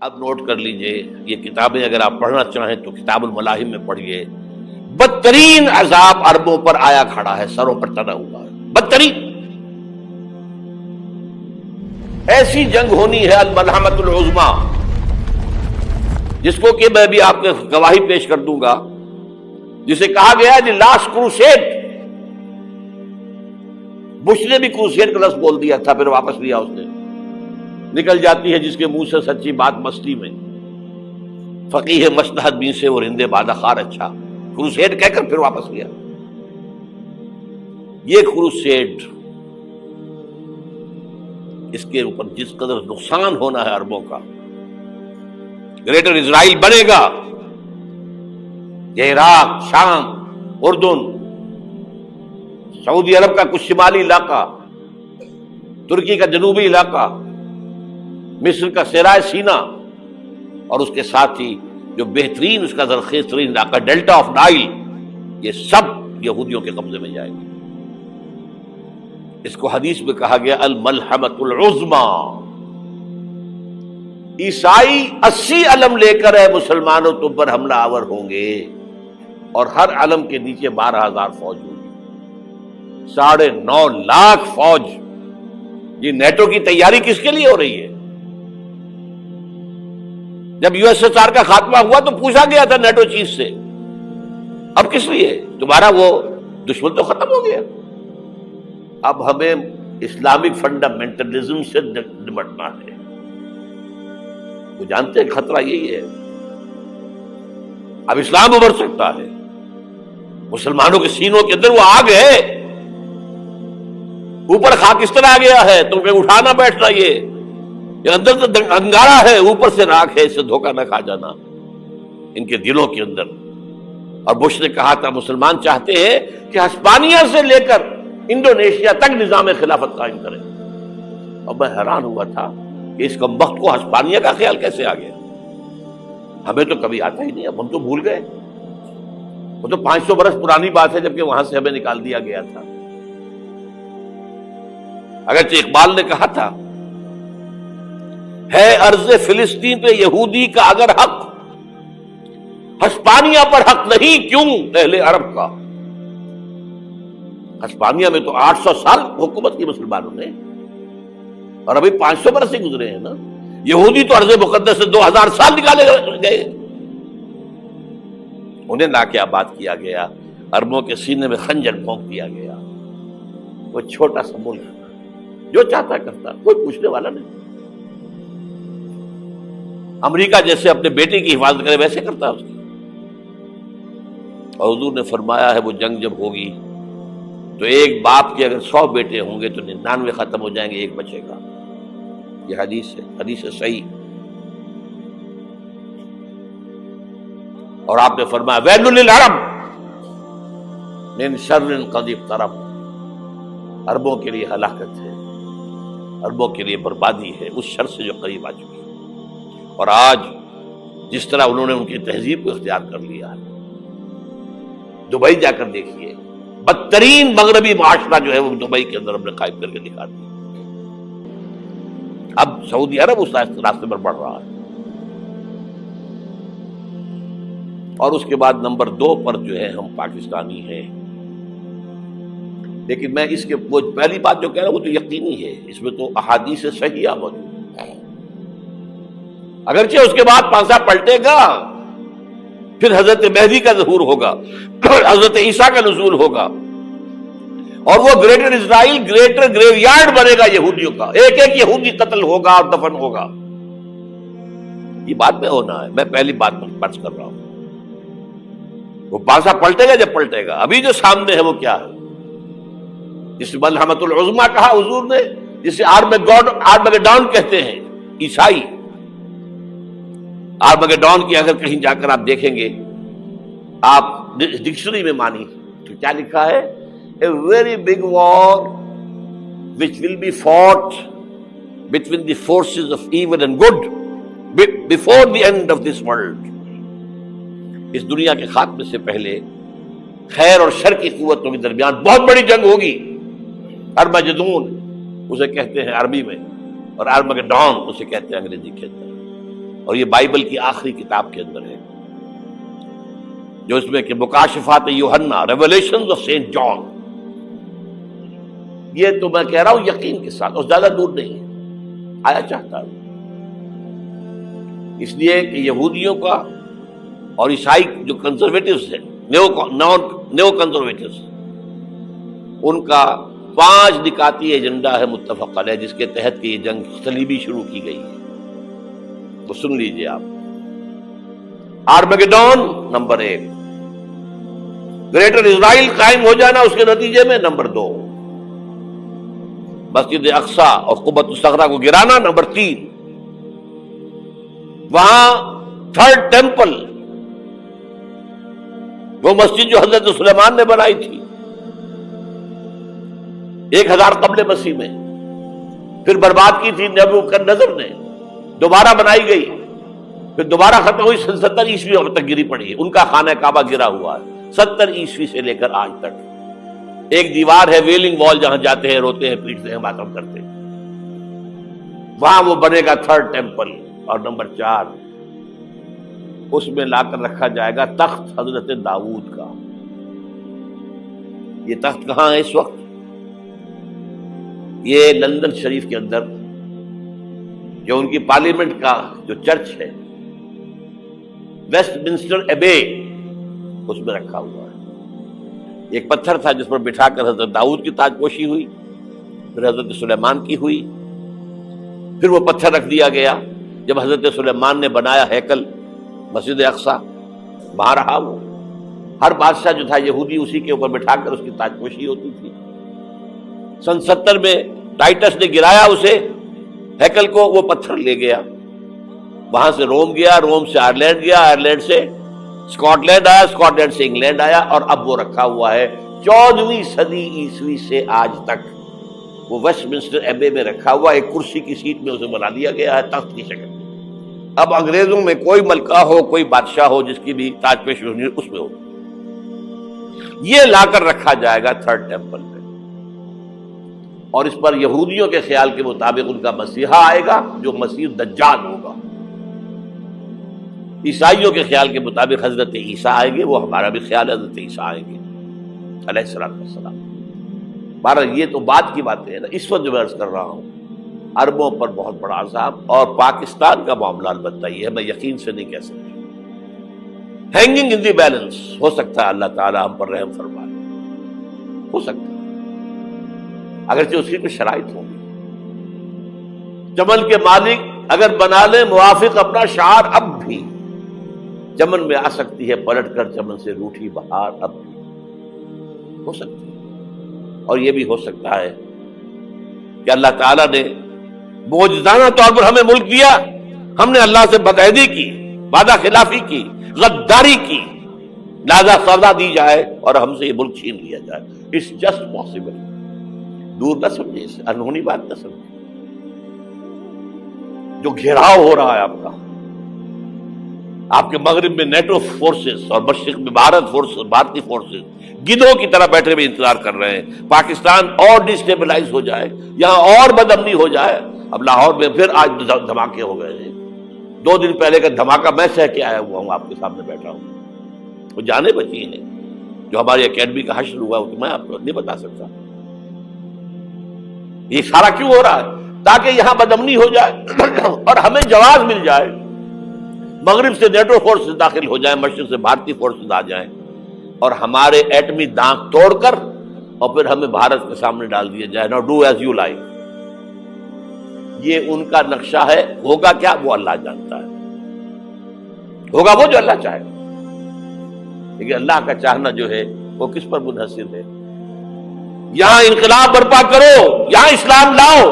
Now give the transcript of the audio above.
اب نوٹ کر لیجئے، یہ کتابیں اگر آپ پڑھنا چاہیں تو کتاب الملاحم میں پڑھیے۔ بدترین عذاب عربوں پر آیا کھڑا ہے، سروں پر چڑھا ہوا ہے، بدترین۔ ایسی جنگ ہونی ہے الملحمۃ العظمیٰ، جس کو کہ میں بھی آپ کو گواہی پیش کر دوں گا، جسے کہا گیا ہے دی لاسٹ کروسیڈ۔ بش نے بھی کروسیڈ کا لفظ بول دیا تھا، پھر واپس لیا اس نے۔ نکل جاتی ہے جس کے منہ سے سچی بات مستی میں، فقیہ مصلحت بین سے اور ہندے بادہ خار اچھا، کروسیڈ کہہ کر پھر واپس لیا۔ یہ کروسیڈ، اس کے اوپر جس قدر نقصان ہونا ہے عربوں کا، گریٹر اسرائیل بنے گا، یہ عراق، شام، اردن، سعودی عرب کا کچھ شمالی علاقہ، ترکی کا جنوبی علاقہ، مصر کا صحرائے سینا، اور اس کے ساتھ ہی جو بہترین اس کا زرخیز ترین علاقہ ڈیلٹا آف نائل، یہ سب یہودیوں کے قبضے میں جائے گا۔ اس کو حدیث میں کہا گیا الملحمۃ العظمیٰ۔ عیسائی 80 علم لے کر ہے مسلمانوں تم پر حملہ آور ہوں گے، اور ہر علم کے نیچے 12,000 فوج ہوگی، 9.5 لاکھ فوج۔ یہ نیٹو کی تیاری کس کے لیے ہو رہی ہے؟ جب یو ایس ایس آر کا خاتمہ ہوا تو پوچھا گیا تھا نیٹو چیف سے، اب کس لیے؟ تمہارا وہ دشمن تو ختم ہو گیا، اب ہمیں اسلامک فنڈامنٹلزم سے نمٹنا ہے۔ وہ جانتے ہیں خطرہ یہی ہے، اب اسلام ابھر سکتا ہے، مسلمانوں کے سینوں کے اندر وہ آگ ہے، اوپر خاکستر آ گیا ہے، تمہیں اٹھانا بیٹھنا، یہ اندر تو انگارہ ہے، اوپر سے راکھ ہے، اس سے دھوکہ نہ کھا جانا ان کے دلوں کے اندر۔ اور بش نے کہا تھا مسلمان چاہتے ہیں کہ ہسپانیہ سے لے کر انڈونیشیا تک نظام خلافت قائم کریں، اور میں حیران ہوا تھا کہ اس کمبخت کو ہسپانیہ کا خیال کیسے آ گیا؟ ہمیں تو کبھی آتا ہی نہیں، اب ہم تو بھول گئے، وہ تو 500 برس پرانی بات ہے جبکہ وہاں سے ہمیں نکال دیا گیا تھا۔ اگرچہ اقبال نے کہا تھا ہے ارض فلسطین پہ یہودی کا اگر حق، ہسپانیہ پر حق نہیں کیوں اہل عرب کا؟ ہسپانیہ میں تو 800 سال حکومت کی مسلمانوں نے، اور ابھی 500 برس سے گزرے ہیں نا۔ یہودی تو ارض مقدس سے 2000 سال نکالے گئے، انہیں لا کے آباد کیا گیا، عربوں کے سینے میں خنجر پھونک دیا گیا۔ وہ چھوٹا سا ملک جو چاہتا کرتا، کوئی پوچھنے والا نہیں۔ امریکہ جیسے اپنے بیٹے کی حفاظت کرے ویسے کرتا ہے اس کی۔ اور حضور نے فرمایا ہے وہ جنگ جب ہوگی تو ایک باپ کے اگر 100 بیٹے ہوں گے تو 99 ختم ہو جائیں گے، ایک بچے گا۔ یہ حدیث ہے، حدیث ہے صحیح۔ اور آپ نے فرمایا ویل للعرب من شر قد اقترب، عربوں کے لیے ہلاکت ہے، عربوں کے لیے بربادی ہے اس شر سے جو قریب آ چکی ہے۔ اور آج جس طرح انہوں نے ان کی تہذیب کو اختیار کر لیا ہے، دبئی جا کر دیکھیے، بدترین مغربی معاشرہ جو ہے وہ دبئی کے اندر ہم نے قائم کر کے دکھا دیا۔ اب سعودی عرب اس راستے پر بڑھ رہا ہے۔ اور اس کے بعد نمبر 2 پر جو ہے ہم پاکستانی ہیں، لیکن میں اس کے وہ پہلی بات جو کہہ رہا ہوں وہ تو یقینی ہے، اس میں تو احادیث صحیحہ موجود ہے۔ اگرچہ اس کے بعد پانسا پلٹے گا، پھر حضرت مہدی کا ظہور ہوگا، حضرت عیسیٰ کا نزول ہوگا، اور وہ گریٹر اسرائیل گریٹر گریو یارڈ بنے گا یہودیوں کا، ایک ایک یہودی قتل ہوگا اور دفن ہوگا۔ یہ بات میں ہونا ہے، میں پہلی بات پر فرض کر رہا ہوں۔ وہ پانسا پلٹے گا جب پلٹے گا، ابھی جو سامنے ہے وہ کیا ہے؟ جس ملحمۃ العظمیٰ کہا حضور نے، جسے آرمگیڈون کہتے ہیں عیسائی۔ آرمگیڈون کی اگر کہیں جا کر آپ دیکھیں گے، آپ ڈکشنری میں مانی تو کیا لکھا ہے؟ A very big war which will be fought between the forces of evil and good before the end of this world۔ اس دنیا کے خاتمے سے پہلے خیر اور شر کی قوتوں کے درمیان بہت بڑی جنگ ہوگی۔ ارمجدون اسے کہتے ہیں عربی میں، اور آرمگیڈون اسے کہتے ہیں انگریزی کے اندر۔ اور یہ بائبل کی آخری کتاب کے اندر ہے، جو اس میں کہ مکاشفات یوحنا، ریویلیشنز آف سینٹ جان. یہ تو میں کہہ رہا ہوں یقین کے ساتھ، اور زیادہ دور نہیں ہے، آیا چاہتا ہوں. اس لیے کہ یہودیوں کا اور عیسائی جو کنزرویٹوز ہیں، نیو کنزرویٹوز، ان کا 5 نکاتی ایجنڈا ہے متفق علیہ، جس کے تحت کہ یہ جنگ صلیبی شروع کی گئی ہے. تو سن لیجئے آپ. آرمیگیڈون نمبر 1، گریٹر اسرائیل قائم ہو جانا اس کے نتیجے میں نمبر 2، مسجد اقصی اور قبۃ الصخرہ کو گرانا نمبر 3، وہاں تھرڈ ٹیمپل، وہ مسجد جو حضرت سلیمان نے بنائی تھی 1000 قبل مسیح میں، پھر برباد کی تھی نبوکدنضر نے، دوبارہ بنائی گئی، پھر دوبارہ ختم ہوئی 70 عیسوی تک گری پڑی. ان کا خانہ کعبہ گرا ہوا ہے 70 عیسوی سے لے کر آج تک. ایک دیوار ہے ویلنگ وال، جہاں جاتے ہیں، روتے ہیں، پیٹتے ہیں، ماتم کرتے ہیں، وہاں وہ بنے گا تھرڈ ٹیمپل. اور نمبر 4، اس میں لا کر رکھا جائے گا تخت حضرت داؤد کا. یہ تخت کہاں ہے اس وقت؟ یہ لندن شریف کے اندر، جو ان کی پارلیمنٹ کا جو چرچ ہے، ویسٹ منسٹر ایبے، اس میں رکھا ہوا ہے. ایک پتھر تھا جس پر بٹھا کر حضرت داؤد کی تاج پوشی ہوئی، پھر حضرت سلیمان کی ہوئی، پھر وہ پتھر رکھ دیا گیا جب حضرت سلیمان نے بنایا ہیکل مسجد اقصی، وہاں رہا وہ. ہر بادشاہ جو تھا یہودی اسی کے اوپر بٹھا کر اس کی تاج پوشی ہوتی تھی. سن 70 میں ٹائٹس نے گرایا اسے، ہیکل کو، وہ پتھر لے گیا، وہاں سے روم گیا، روم سے آئرلینڈ گیا، آئرلینڈ سے اسکاٹ لینڈ آیا، اسکاٹ لینڈ سے انگلینڈ آیا، اور اب وہ رکھا ہوا ہے 14ویں صدی عیسوی سے آج تک. وہ ویسٹ منسٹر ایبے میں رکھا ہوا، ایک کرسی کی سیٹ میں اسے بنا دیا گیا ہے تخت کی شکل میں. اب انگریزوں میں کوئی ملکہ ہو، کوئی بادشاہ ہو، جس کی بھی تاج پوشی ہونی اس میں ہو، یہ لا کر رکھا جائے گا تھرڈ ٹیمپل میں. اور اس پر یہودیوں کے خیال کے مطابق ان کا مسیحا آئے گا جو مسیح دجال ہوگا. عیسائیوں کے خیال کے مطابق حضرت عیسیٰ آئیں گے، وہ ہمارا بھی خیال ہے حضرت عیسیٰ آئیں گے علیہ السلام. بہرحال یہ تو بعد کی باتیں ہیں نا. اس وقت جو میں عرض کر رہا ہوں، عربوں پر بہت بڑا عذاب، اور پاکستان کا معاملہ البتہ یہ ہے، میں یقین سے نہیں کہہ سکتا. ہینگنگ ان دی بیلنس، ہو سکتا ہے اللہ تعالیٰ ہم پر رحم فرمائے، ہو سکتا ہے، اگرچہ اس کی کچھ شرائط ہوں گی. چمن کے مالک اگر بنا لیں موافق اپنا شعار، اب بھی چمن میں آ سکتی ہے پلٹ کر چمن سے روٹھی بہار، اب بھی ہو سکتی ہے. اور یہ بھی ہو سکتا ہے کہ اللہ تعالیٰ نے معجزانہ طور پر ہمیں ملک دیا، ہم نے اللہ سے بدعہدی کی، وعدہ خلافی کی، غداری کی، لہذا سزا دی جائے اور ہم سے یہ ملک چھین لیا جائے. It's just possible. دور نہ سمجھے، اسے انہونی بات نہ سمجھے. جو گھیراؤ ہو رہا ہے آپ کے مغرب میں نیٹو فورسز اور مشرق میں بھارتی فورسز گدھوں کی طرح بیٹھے ہوئے انتظار کر رہے ہیں پاکستان اور ڈسٹیبلائز ہو جائے، یہاں اور بدامنی ہو جائے. اب لاہور میں پھر آج دھماکے ہو گئے ہیں. 2 دن پہلے کا دھماکہ میں سہ کے آیا ہوا ہوں، آپ کے سامنے بیٹھا ہوں. وہ جانے بچی ہیں جو ہماری اکیڈمی کا حشر ہوا، وہ میں آپ کو نہیں بتا سکتا. یہ سارا کیوں ہو رہا ہے؟ تاکہ یہاں بدامنی ہو جائے اور ہمیں جواز مل جائے. مغرب سے نیٹو فورسز داخل ہو جائیں، مشرق سے بھارتی فورسز آ جائیں اور ہمارے ایٹمی دانت توڑ کر اور پھر ہمیں بھارت کے سامنے ڈال دیا جائے. نو ڈو ایز یو لائک. یہ ان کا نقشہ ہے. ہوگا کیا وہ اللہ جانتا ہے، ہوگا وہ جو اللہ چاہے. لیکن اللہ کا چاہنا جو ہے وہ کس پر منحصر ہے؟ یہاں انقلاب برپا کرو، یہاں اسلام لاؤ،